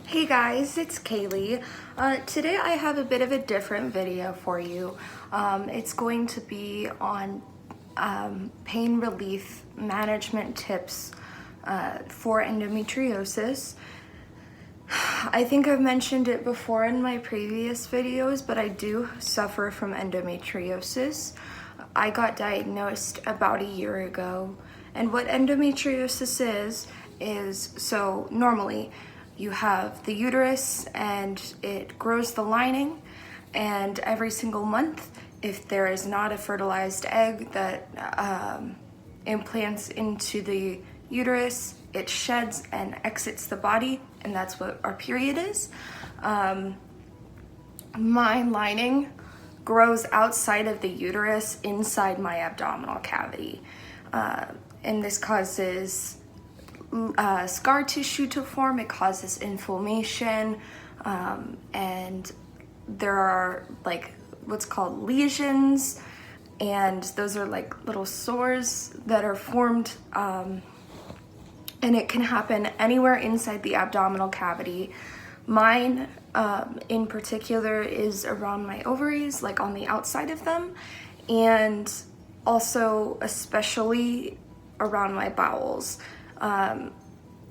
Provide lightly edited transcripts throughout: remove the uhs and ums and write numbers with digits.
Hey guys, it's Kaylee. Today I have a bit of a different video for you. It's going to be on pain relief management tips for endometriosis. I think I've mentioned it before in my previous videos, but I do suffer from endometriosis. I got diagnosed about a year ago, and what endometriosis is so normally you have the uterus and it grows the lining, and every single month, if there is not a fertilized egg that implants into the uterus, it sheds and exits the body, and that's what our period is. My lining grows outside of the uterus inside my abdominal cavity, and this causes scar tissue to form. It causes inflammation, and there are like what's called lesions, and those are like little sores that are formed, and it can happen anywhere inside the abdominal cavity. Mine in particular is around my ovaries, like on the outside of them, and also especially around my bowels.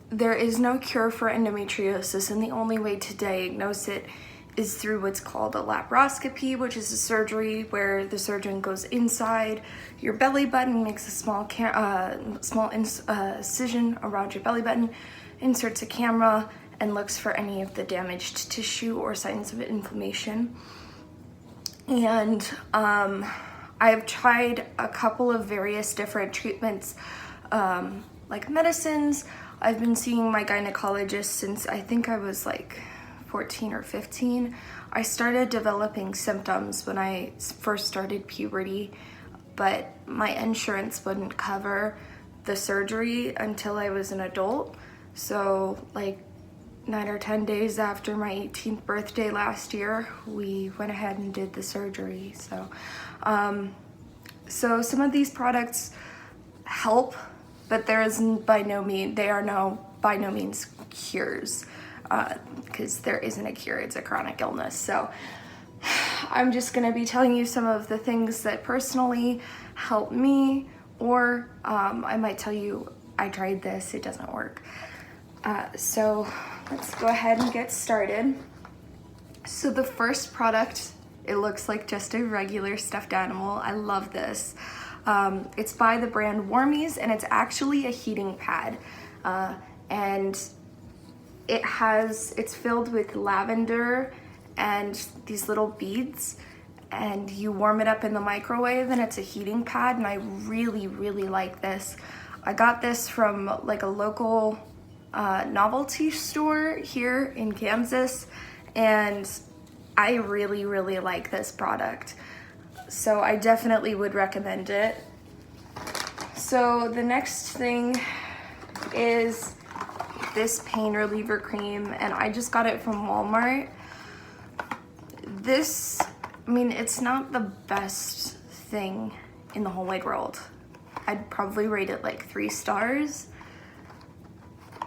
There is no cure for endometriosis, and the only way to diagnose it is through what's called a laparoscopy, which is a surgery where the surgeon goes inside your belly button, makes a small incision around your belly button, inserts a camera, and looks for any of the damaged tissue or signs of inflammation. And I've tried a couple of various different treatments, like medicines. I've been seeing my gynecologist since I think I was like 14 or 15. I started developing symptoms when I first started puberty, but my insurance wouldn't cover the surgery until I was an adult. So like 9 or 10 days after my 18th birthday last year, we went ahead and did the surgery. So some of these products help, but they are by no means cures, because there isn't a cure. It's a chronic illness. So I'm just going to be telling you some of the things that personally help me, or I might tell you I tried this, it doesn't work. So let's go ahead and get started. So the first product, it looks like just a regular stuffed animal. I love this. It's by the brand Warmies, and it's actually a heating pad. And it's filled with lavender and these little beads, and you warm it up in the microwave, and it's a heating pad, and I really, really like this. I got this from like a local novelty store here in Kansas, and I really, really like this product. So I definitely would recommend it. So the next thing is this pain reliever cream, and I just got it from Walmart. This, I mean, it's not the best thing in the whole wide world. I'd probably rate it like 3 stars.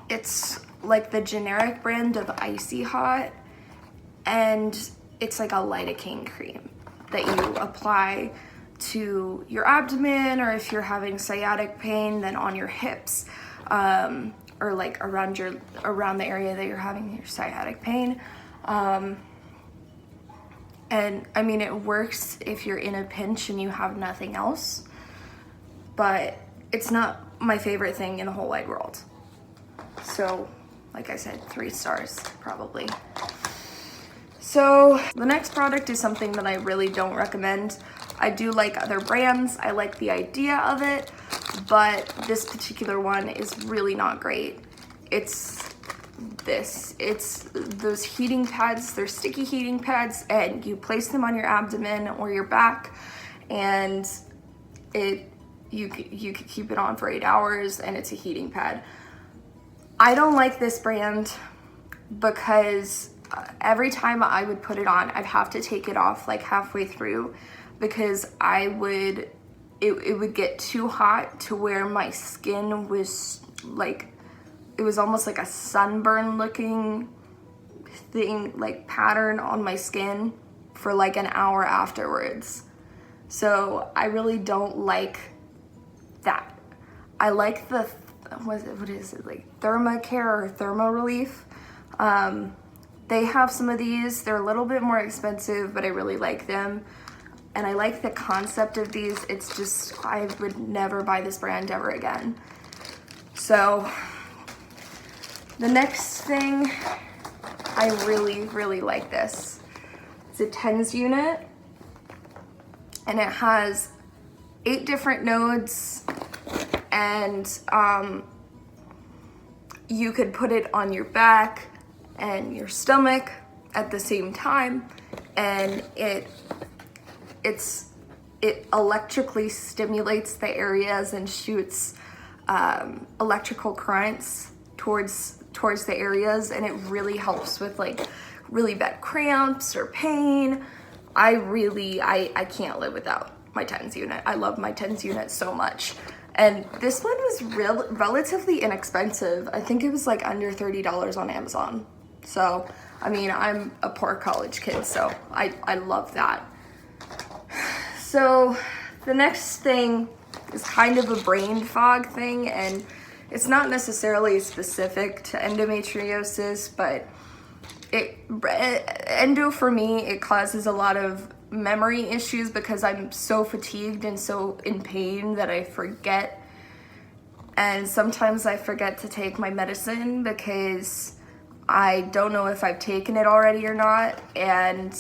It's like the generic brand of Icy Hot, and it's like a lidocaine cream that you apply to your abdomen, or if you're having sciatic pain, then on your hips, or like around the area that you're having your sciatic pain. And I mean, it works if you're in a pinch and you have nothing else, but it's not my favorite thing in the whole wide world. So, like I said, 3 stars probably. So the next product is something that I really don't recommend. I do like other brands. I like the idea of it, but this particular one is really not great. It's those heating pads. They're sticky heating pads, and you place them on your abdomen or your back, and you could keep it on for 8 hours, and it's a heating pad. I don't like this brand because every time I would put it on, I'd have to take it off like halfway through, because it would get too hot to where my skin was like, it was almost like a sunburn looking thing, like pattern on my skin for like an hour afterwards. So I really don't like that. I like the, what is it, like Thermacare or Thermo Relief. They have some of these. They're a little bit more expensive, but I really like them. And I like the concept of these. It's just, I would never buy this brand ever again. So the next thing, I really, really like this. It's a TENS unit, and it has 8 different nodes, and you could put it on your back and your stomach at the same time, and it electrically stimulates the areas and shoots electrical currents towards the areas, and it really helps with like really bad cramps or pain. I can't live without my TENS unit. I love my TENS unit so much. And this one was relatively inexpensive. I think it was like under $30 on Amazon. So, I mean, I'm a poor college kid, so I love that. So the next thing is kind of a brain fog thing, and it's not necessarily specific to endometriosis, but endo for me, it causes a lot of memory issues because I'm so fatigued and so in pain that I forget. And sometimes I forget to take my medicine because I don't know if I've taken it already or not. And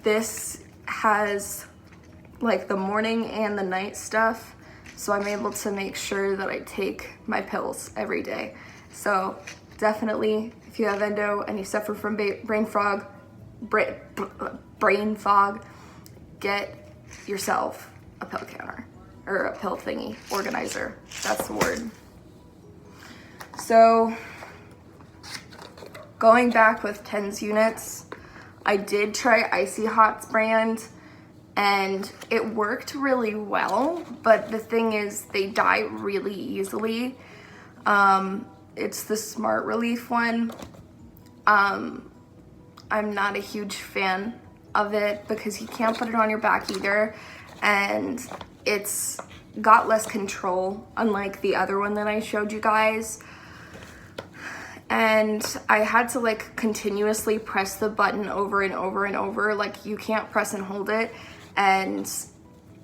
this has like the morning and the night stuff, so I'm able to make sure that I take my pills every day. So definitely, if you have endo and you suffer from brain fog, get yourself a pill counter or a pill thingy organizer. That's the word. So going back with TENS units, I did try Icy Hot's brand, and it worked really well, but the thing is they die really easily. It's the Smart Relief one. I'm not a huge fan of it because you can't put it on your back either, and it's got less control, unlike the other one that I showed you guys. And I had to like continuously press the button over and over and over. Like, you can't press and hold it, and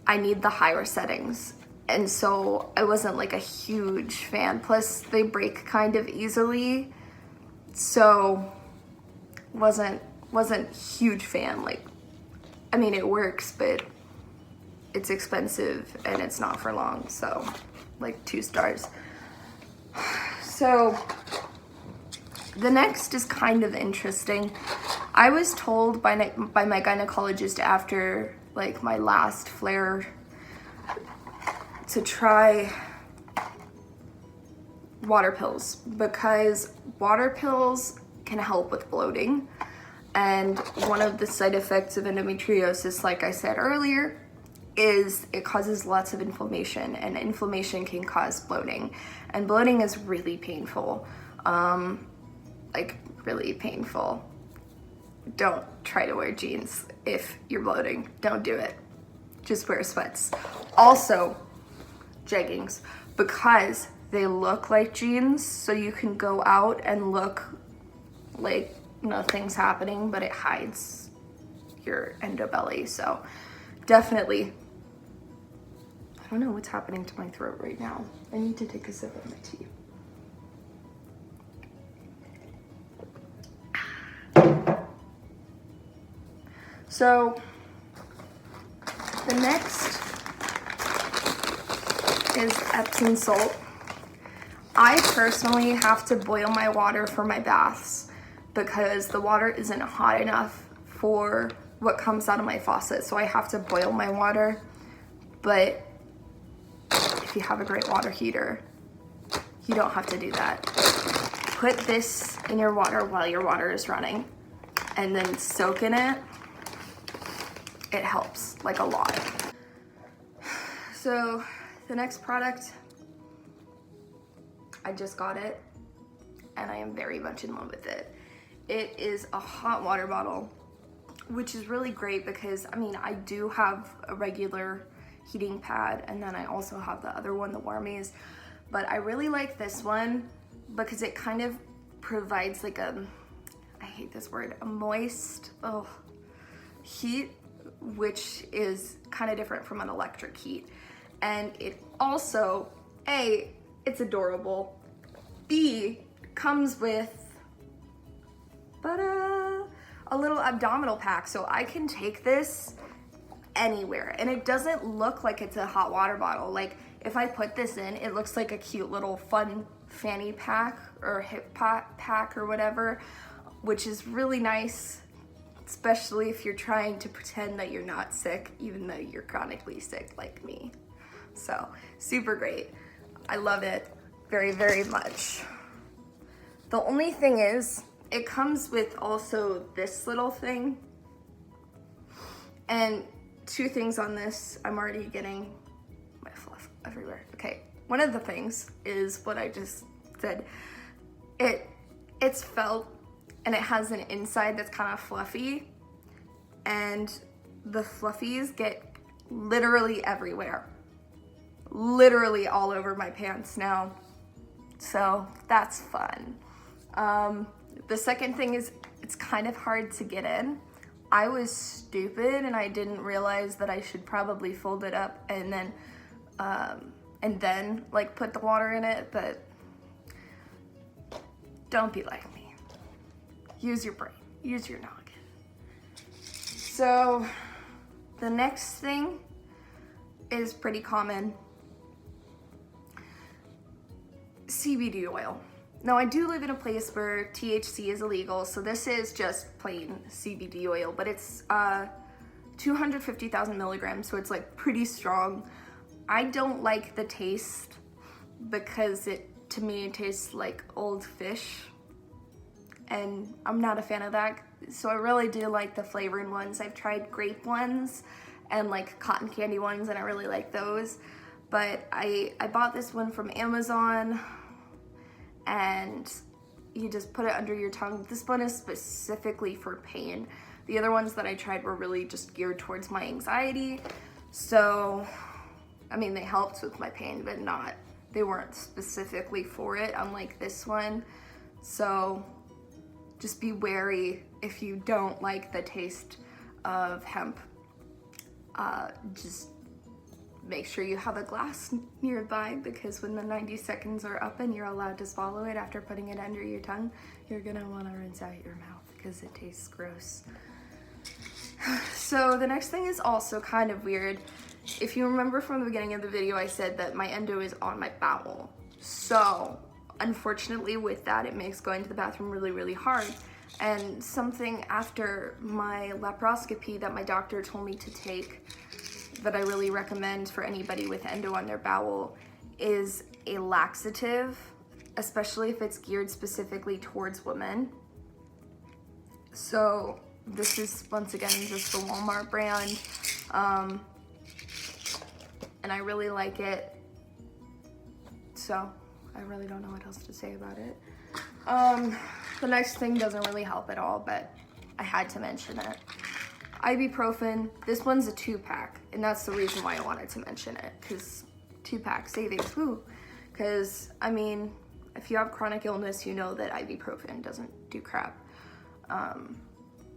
I need the higher settings. And so I wasn't like a huge fan. Plus they break kind of easily. So wasn't huge fan. Like, I mean, it works, but it's expensive and it's not for long. So like 2 stars. So the next is kind of interesting. I was told by my gynecologist after like my last flare to try water pills, because water pills can help with bloating. And one of the side effects of endometriosis, like I said earlier, is it causes lots of inflammation, and inflammation can cause bloating. And bloating is really painful. Like really painful. Don't try to wear jeans if you're bloating. Don't do it. Just wear sweats. Also, jeggings, because they look like jeans, so you can go out and look like nothing's happening, but it hides your endo belly. So definitely, I don't know what's happening to my throat right now. I need to take a sip of my tea. So the next is Epsom salt. I personally have to boil my water for my baths because the water isn't hot enough for what comes out of my faucet. So I have to boil my water. But if you have a great water heater, you don't have to do that. Put this in your water while your water is running and then soak in it. It helps like a lot. So the next product, I just got it. and I am very much in love with it. It is a hot water bottle, which is really great because, I mean, I do have a regular heating pad, and then I also have the other one, the Warmies, but I really like this one because it kind of provides like a, I hate this word, a moist heat, which is kind of different from an electric heat. And it also, A, it's adorable, B, comes with a little abdominal pack, so I can take this anywhere, and it doesn't look like it's a hot water bottle. Like, if I put this in, it looks like a cute little fun fanny pack or hip pack or whatever, which is really nice, especially if you're trying to pretend that you're not sick, even though you're chronically sick like me. So, super great. I love it very, very much. The only thing is, it comes with also this little thing, and two things on this. I'm already getting my fluff everywhere. Okay, one of the things is what I just said. It's felt, and it has an inside that's kind of fluffy, and the fluffies get literally everywhere. Literally all over my pants now. So that's fun. The second thing is, it's kind of hard to get in. I was stupid and I didn't realize that I should probably fold it up and then like put the water in it, but don't be like me. Use your brain, use your noggin. So the next thing is pretty common. CBD oil. Now, I do live in a place where THC is illegal, so this is just plain CBD oil, but it's 250,000 milligrams, so it's like pretty strong. I don't like the taste because to me, it tastes like old fish, and I'm not a fan of that. So I really do like the flavored ones. I've tried grape ones and like cotton candy ones, and I really like those. But I bought this one from Amazon, and you just put it under your tongue. This one is specifically for pain. The other ones that I tried were really just geared towards my anxiety. So, I mean, they helped with my pain, but they weren't specifically for it, unlike this one. So, just be wary if you don't like the taste of hemp. Just make sure you have a glass nearby, because when the 90 seconds are up and you're allowed to swallow it after putting it under your tongue, you're gonna wanna rinse out your mouth because it tastes gross. So the next thing is also kind of weird. If you remember from the beginning of the video, I said that my endo is on my bowel. So unfortunately with that, it makes going to the bathroom really, really hard. And something after my laparoscopy that my doctor told me to take that I really recommend for anybody with endo on their bowel is a laxative, especially if it's geared specifically towards women. So this is, once again, just the Walmart brand, and I really like it. So I really don't know what else to say about it. The next thing doesn't really help at all, but I had to mention it. Ibuprofen. This one's a 2-pack, and that's the reason why I wanted to mention it, because 2-pack savings, woo. Because, I mean, if you have chronic illness, you know that ibuprofen doesn't do crap.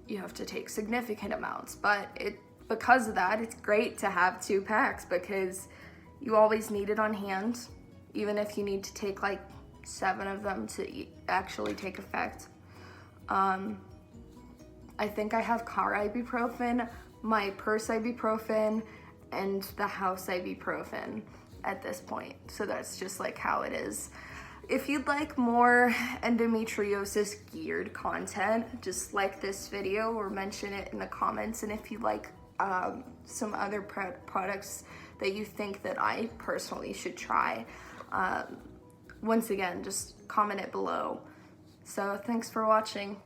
You have to take significant amounts, but because of that, it's great to have 2 packs because you always need it on hand, even if you need to take like 7 of them to actually take effect. I think I have car ibuprofen, my purse ibuprofen, and the house ibuprofen at this point. So that's just like how it is. If you'd like more endometriosis geared content, just like this video or mention it in the comments. And if you like some other products that you think that I personally should try, once again, just comment it below. So thanks for watching.